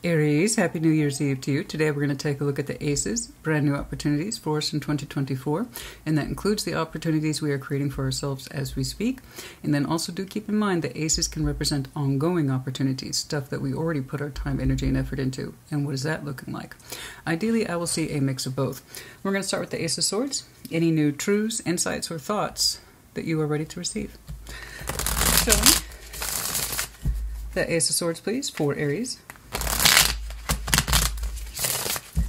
Aries, Happy New Year's Eve to you. Today we're going to take a look at the Aces, brand new opportunities for us in 2024, and that includes the opportunities we are creating for ourselves as we speak. And then also do keep in mind that Aces can represent ongoing opportunities, stuff that we already put our time, energy, and effort into. And what is that looking like? Ideally, I will see a mix of both. We're going to start with the Ace of Swords. Any new truths, insights, or thoughts that you are ready to receive? Show me the Ace of Swords, please, for Aries.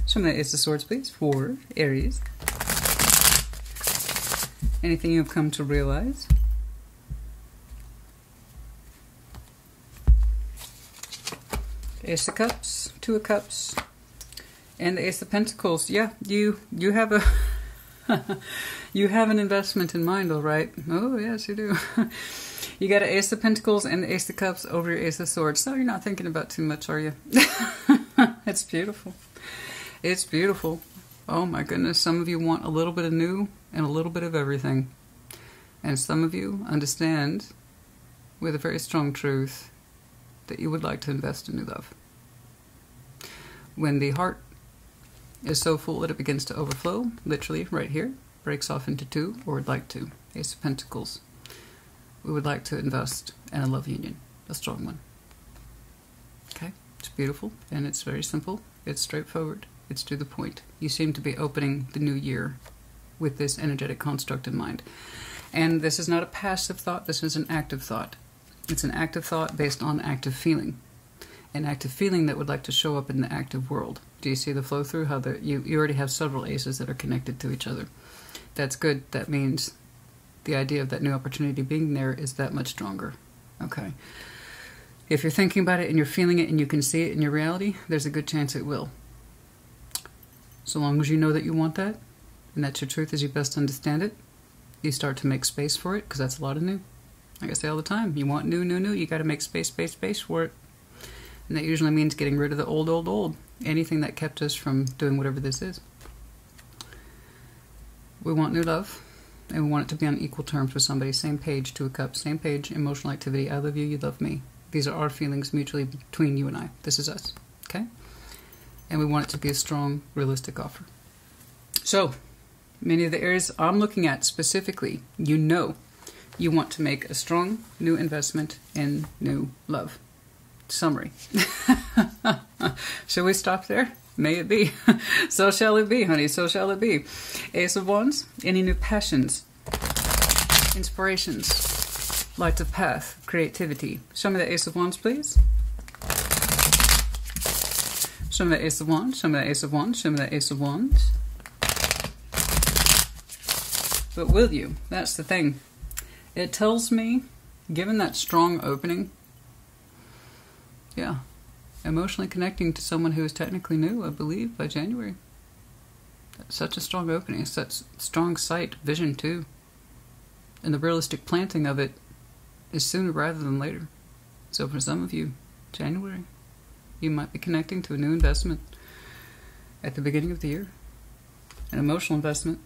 Show me the Ace of Swords, please, for Aries. Anything you've come to realize? Ace of Cups, Two of Cups, and the Ace of Pentacles. Yeah, you have a you have an investment in mind, all right. Oh yes, you do. You got an Ace of Pentacles and the Ace of Cups over your Ace of Swords, so you're not thinking about too much, are you? It's beautiful. It's beautiful. Oh my goodness, some of you want a little bit of new and a little bit of everything. And some of you understand with a very strong truth that you would like to invest in new love. When the heart is so full that it begins to overflow, literally right here, breaks off into two, or would like to. Ace of Pentacles. We would like to invest in a love union, a strong one. Okay, it's beautiful and it's very simple. It's straightforward. It's to the point. You seem to be opening the new year with this energetic construct in mind. And this is not a passive thought, this is an active thought. It's an active thought based on active feeling. An active feeling that would like to show up in the active world. Do you see the flow through? How you already have several aces that are connected to each other. That's good. That means the idea of that new opportunity being there is that much stronger. Okay. If you're thinking about it and you're feeling it and you can see it in your reality, there's a good chance it will. So long as you know that you want that, and that your truth is you best understand it, you start to make space for it, because that's a lot of new. Like I say all the time, you want new, you got to make space for it. And that usually means getting rid of the old. Anything that kept us from doing whatever this is. We want new love, and we want it to be on equal terms with somebody. Same page, Two of Cups, same page, emotional activity. I love you, you love me. These are our feelings mutually between you and I. This is us, okay? And we want it to be a strong, realistic offer. So, many of the areas I'm looking at specifically, you know you want to make a strong new investment in new love. Summary. Shall we stop there? May it be. So shall it be, honey. So shall it be. Ace of Wands. Any new passions, inspirations, lights of path, creativity. Show me the Ace of Wands, please. Show me the Ace of Wands. Show me the Ace of Wands. Show me the Ace of Wands. But will you? That's the thing. It tells me, given that strong opening, yeah, emotionally connecting to someone who is technically new, I believe, by January. That's such a strong opening, such strong sight, vision too. And the realistic planting of it is sooner rather than later. So for some of you, January, you might be connecting to a new investment at the beginning of the year. An emotional investment.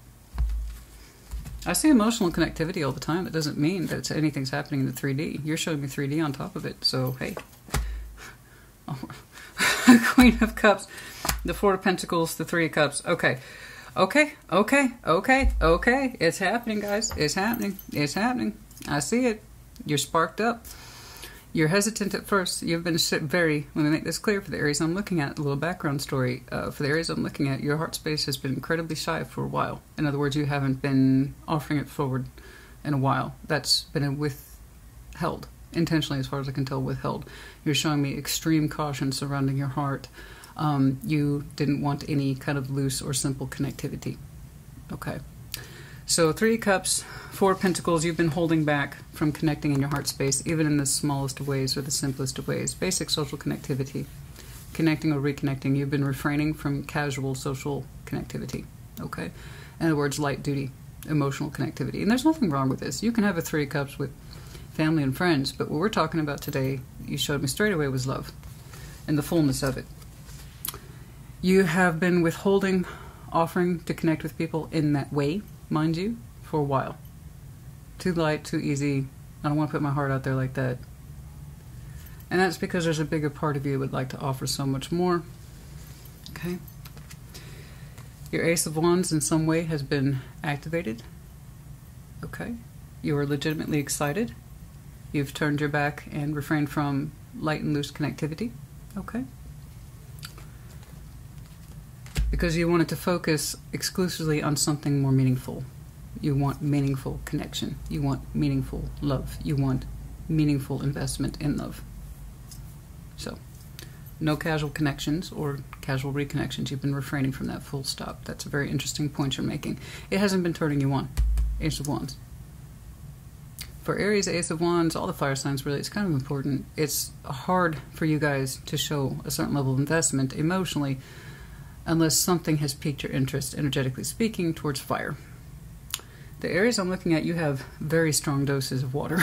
I see emotional connectivity all the time. It doesn't mean that anything's happening in the 3D. You're showing me 3D on top of it, so hey. Oh. Queen of Cups, the Four of Pentacles, the Three of Cups. Okay. It's happening, guys. It's happening. It's happening. I see it. You're sparked up. You're hesitant at first. You've been very, let me make this clear for the Aries I'm looking at, a little background story. For the Aries I'm looking at, your heart space has been incredibly shy for a while. In other words, you haven't been offering it forward in a while. That's been withheld. Intentionally, as far as I can tell, withheld. You're showing me extreme caution surrounding your heart. You didn't want any kind of loose or simple connectivity. Okay. So, Three of Cups, Four of Pentacles, you've been holding back from connecting in your heart space, even in the smallest of ways or the simplest of ways. Basic social connectivity. Connecting or reconnecting. You've been refraining from casual social connectivity. Okay? In other words, light duty, emotional connectivity. And there's nothing wrong with this. You can have a Three of Cups with family and friends, but what we're talking about today, you showed me straight away, was love and the fullness of it. You have been withholding offering to connect with people in that way, mind you, for a while. Too light, too easy. I don't want to put my heart out there like that. And that's because there's a bigger part of you that would like to offer so much more. Okay. Your Ace of Wands in some way has been activated. Okay. You are legitimately excited. You've turned your back and refrained from light and loose connectivity. Okay. Because you wanted to focus exclusively on something more meaningful. You want meaningful connection. You want meaningful love. You want meaningful investment in love. So, no casual connections or casual reconnections. You've been refraining from that, full stop. That's a very interesting point you're making. It hasn't been turning you on. Ace of Wands. For Aries, Ace of Wands, all the fire signs really, it's kind of important. It's hard for you guys to show a certain level of investment emotionally unless something has piqued your interest, energetically speaking, towards fire. The Aries I'm looking at, you have very strong doses of water.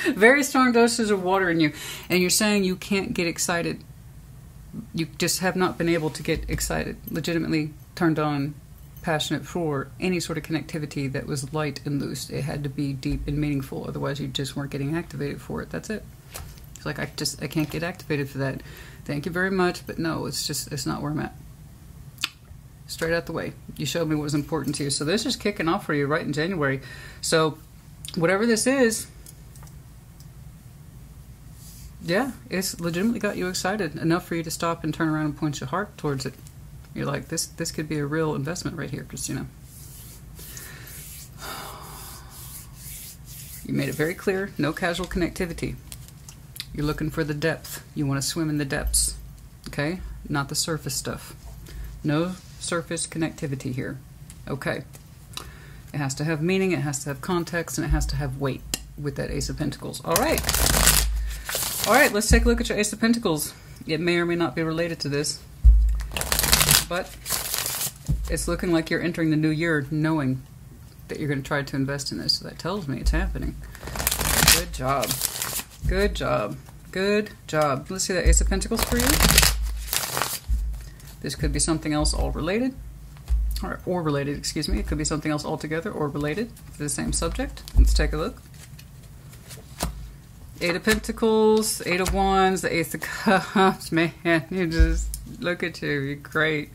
Very strong doses of water in you. And you're saying you can't get excited. You just have not been able to get excited, legitimately turned on, passionate for any sort of connectivity that was light and loose. It had to be deep and meaningful, otherwise you just weren't getting activated for it. That's it. It's like I can't get activated for that. Thank you very much, but no, it's not where I'm at. Straight out the way. You showed me what was important to you. So this is kicking off for you right in January. So whatever this is, yeah, it's legitimately got you excited enough for you to stop and turn around and point your heart towards it. You're like, this could be a real investment right here, Christina. You made it very clear, no casual connectivity. You're looking for the depth. You want to swim in the depths, okay? Not the surface stuff. No surface connectivity here, okay? It has to have meaning, it has to have context, and it has to have weight with that Ace of Pentacles. All right. All right, let's take a look at your Ace of Pentacles. It may or may not be related to this, but it's looking like you're entering the new year knowing that you're going to try to invest in this. So that tells me it's happening. Good job. Good job. Good job. Let's see that Ace of Pentacles for you. This could be something else all related. Or related, excuse me. It could be something else altogether or related to the same subject. Let's take a look. Eight of Pentacles, Eight of Wands, the Ace of Cups. Man, you just, look at you. You're great.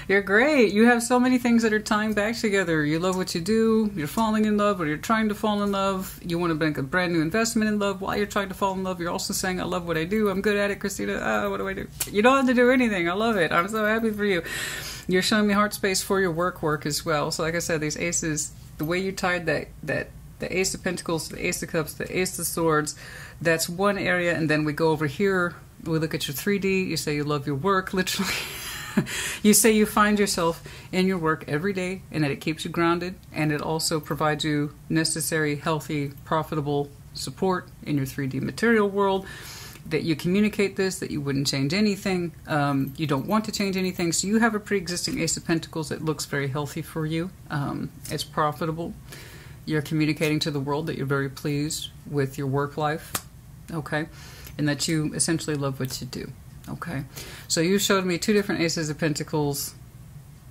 You're great. You have so many things that are tying back together. You love what you do. You're falling in love, or you're trying to fall in love. You want to make a brand new investment in love while you're trying to fall in love. You're also saying, I love what I do. I'm good at it, Christina. What do I do? You don't have to do anything. I love it. I'm so happy for you. You're showing me heart space for your work as well. So like I said, these aces, the way you tied the Ace of Pentacles, the Ace of Cups, the Ace of Swords, that's one area. And then we go over here, we look at your 3D, you say you love your work, literally. You say you find yourself in your work every day and that it keeps you grounded, and it also provides you necessary, healthy, profitable support in your 3D material world, that you communicate this, that you wouldn't change anything, you don't want to change anything, so you have a pre-existing Ace of Pentacles that looks very healthy for you. It's profitable. You're communicating to the world that you're very pleased with your work life, okay, and that you essentially love what you do. Okay, so you showed me two different Aces of Pentacles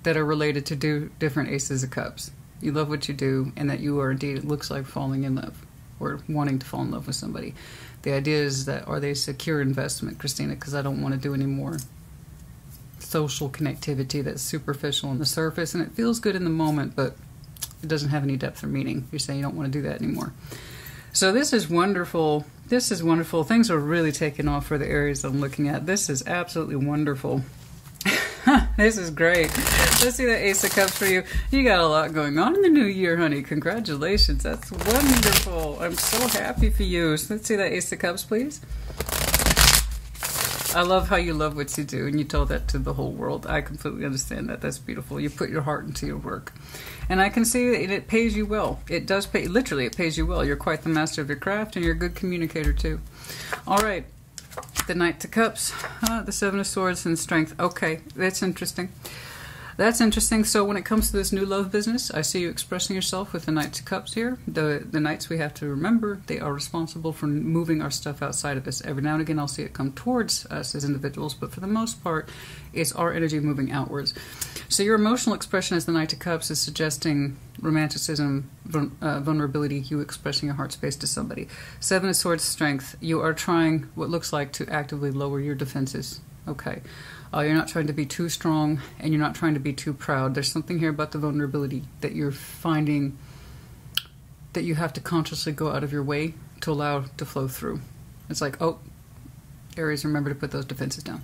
that are related to different Aces of Cups. You love what you do, and that you are indeed, it looks like, falling in love or wanting to fall in love with somebody. The idea is that, are they secure investment, Christina? Because I don't want to do any more social connectivity that's superficial on the surface, and it feels good in the moment, but it doesn't have any depth or meaning. You're saying you don't want to do that anymore. So this is wonderful. This is wonderful. Things are really taking off for the Aries I'm looking at. This is absolutely wonderful. This is great. Let's see that Ace of Cups for you. You got a lot going on in the new year, honey. Congratulations. That's wonderful. I'm so happy for you. So let's see that Ace of Cups, please. I love how you love what you do, and you told that to the whole world. I completely understand that. That's beautiful. You put your heart into your work. And I can see that it pays you well. It does pay, literally, it pays you well. You're quite the master of your craft, and you're a good communicator, too. All right. The Knight of Cups, the Seven of Swords, and Strength. Okay, that's interesting. That's interesting. So when it comes to this new love business, I see you expressing yourself with the Knights of Cups here. The Knights, we have to remember, they are responsible for moving our stuff outside of us. Every now and again, I'll see it come towards us as individuals, but for the most part, it's our energy moving outwards. So your emotional expression as the Knight of Cups is suggesting romanticism, vulnerability, you expressing your heart space to somebody. Seven of Swords, strength. You are trying what looks like to actively lower your defenses. Okay. You're not trying to be too strong, and you're not trying to be too proud. There's something here about the vulnerability that you're finding that you have to consciously go out of your way to allow to flow through. It's like, oh, Aries, remember to put those defenses down.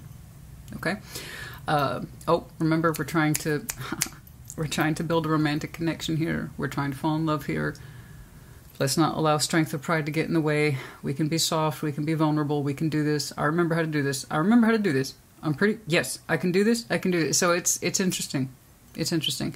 Okay? Oh, remember, we're trying to build a romantic connection here. We're trying to fall in love here. Let's not allow strength or pride to get in the way. We can be soft. We can be vulnerable. We can do this. I remember how to do this. I remember how to do this. Yes, I can do this. I can do this. So it's interesting. It's interesting.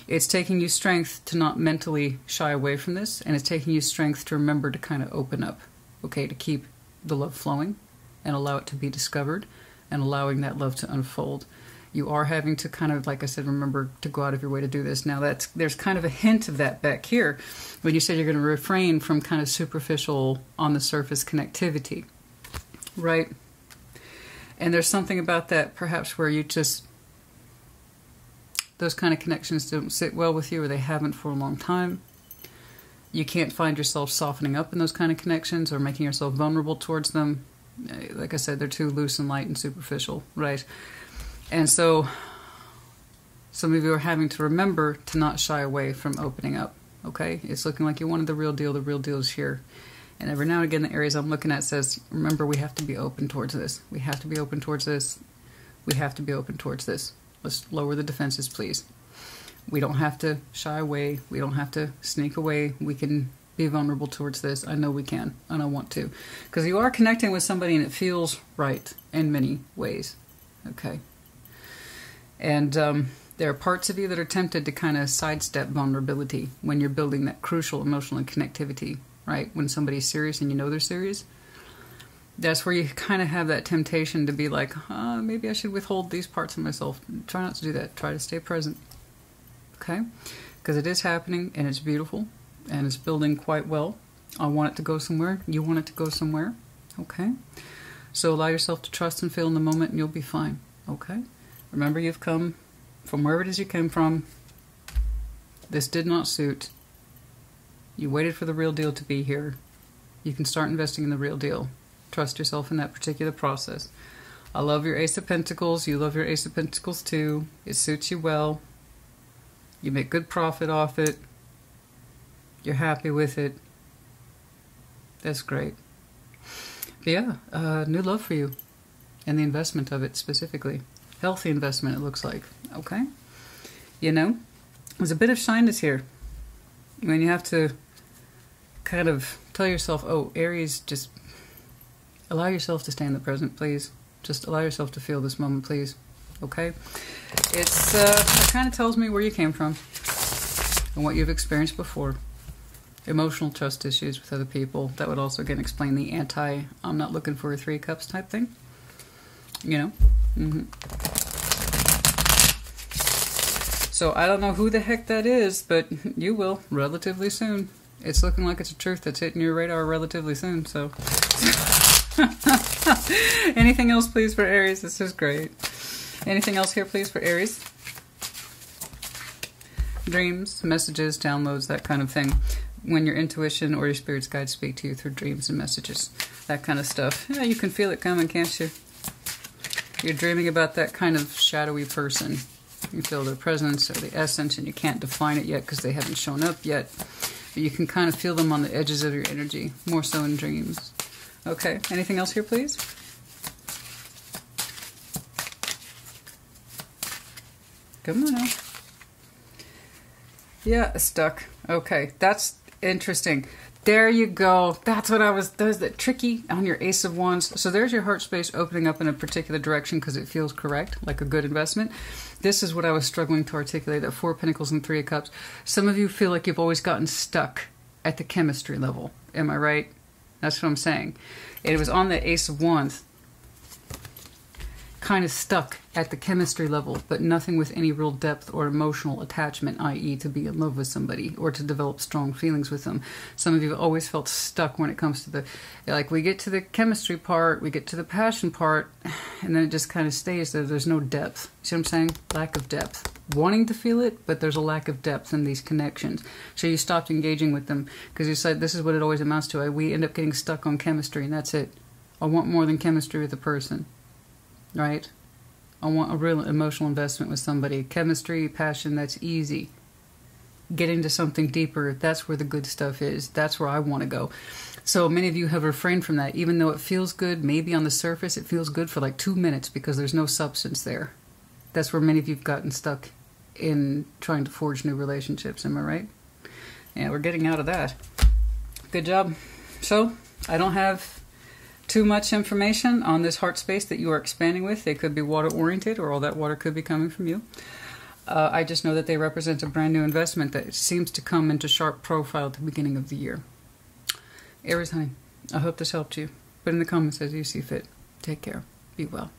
It's taking you strength to not mentally shy away from this, and it's taking you strength to remember to kind of open up, okay, to keep the love flowing and allow it to be discovered and allowing that love to unfold. You are having to kind of, like I said, remember to go out of your way to do this. Now, there's kind of a hint of that back here when you said you're going to refrain from kind of superficial, on-the-surface connectivity, right? And there's something about that perhaps where you just, those kind of connections don't sit well with you, or they haven't for a long time. You can't find yourself softening up in those kind of connections or making yourself vulnerable towards them. Like I said, they're too loose and light and superficial, right? And so some of you are having to remember to not shy away from opening up, okay? It's looking like you wanted the real deal. The real deal is here. And every now and again, the Aries I'm looking at says, remember, we have to be open towards this. We have to be open towards this. We have to be open towards this. Let's lower the defenses, please. We don't have to shy away. We don't have to sneak away. We can be vulnerable towards this. I know we can, and I want to. Because you are connecting with somebody, and it feels right in many ways, okay? And there are parts of you that are tempted to kind of sidestep vulnerability when you're building that crucial emotional connectivity, right? When somebody's serious and you know they're serious, that's where you kind of have that temptation to be like, maybe I should withhold these parts of myself. Try not to do that. Try to stay present, okay? Because it is happening, and it's beautiful, and it's building quite well. I want it to go somewhere. You want it to go somewhere, okay? So allow yourself to trust and feel in the moment, and you'll be fine, okay? Remember, you've come from wherever it is you came from. This did not suit. You waited for the real deal to be here. You can start investing in the real deal. Trust yourself in that particular process. I love your Ace of Pentacles. You love your Ace of Pentacles too. It suits you well. You make good profit off it. You're happy with it. That's great. But yeah, new love for you. And the investment of it specifically. Healthy investment, it looks like. Okay? You know, there's a bit of shyness here. When you have to kind of tell yourself, oh, Aries, just allow yourself to stay in the present, please. Just allow yourself to feel this moment, please. Okay? It kind of tells me where you came from and what you've experienced before. Emotional trust issues with other people. That would also, again, explain the I'm not looking for a 3 cups type thing. You know? So I don't know who the heck that is, but you will relatively soon. It's looking like it's a truth that's hitting your radar relatively soon, so. Anything else, please, for Aries? This is great. Anything else here, please, for Aries? Dreams, messages, downloads, that kind of thing. When your intuition or your spirit's guides speak to you through dreams and messages. That kind of stuff. Yeah, you can feel it coming, can't you? You're dreaming about that kind of shadowy person. You feel their presence or the essence, and you can't define it yet because they haven't shown up yet. But you can kind of feel them on the edges of your energy, more so in dreams. Okay, anything else here, please? Come on now. Yeah, stuck. Okay, that's interesting. There you go. That's what there's that tricky on your Ace of Wands. So there's your heart space opening up in a particular direction because it feels correct, like a good investment. This is what I was struggling to articulate, that 4 of Pentacles and 3 of Cups. Some of you feel like you've always gotten stuck at the chemistry level. Am I right? That's what I'm saying. It was on the Ace of Wands. Kind of stuck at the chemistry level, but nothing with any real depth or emotional attachment, i.e. to be in love with somebody or to develop strong feelings with them. Some of you have always felt stuck when it comes to the, like, we get to the chemistry part, we get to the passion part, and then it just kind of stays there. There's no depth. See what I'm saying? Lack of depth. wanting to feel it, but there's a lack of depth in these connections. So you stopped engaging with them because you said this is what it always amounts to. We end up getting stuck on chemistry, and that's it. I want more than chemistry with a person, right? I want a real emotional investment with somebody. Chemistry, passion, that's easy. Getting to something deeper, that's where the good stuff is. That's where I want to go. So many of you have refrained from that, even though it feels good. Maybe on the surface it feels good for like 2 minutes because there's no substance there. That's where many of you have gotten stuck in trying to forge new relationships. Am I right? Yeah, we're getting out of that. Good job. So I don't have too much information on this heart space that you are expanding with. They could be water-oriented, or all that water could be coming from you. I just know that they represent a brand new investment that seems to come into sharp profile at the beginning of the year. Aries, honey, I hope this helped you. Put in the comments as you see fit. Take care. Be well.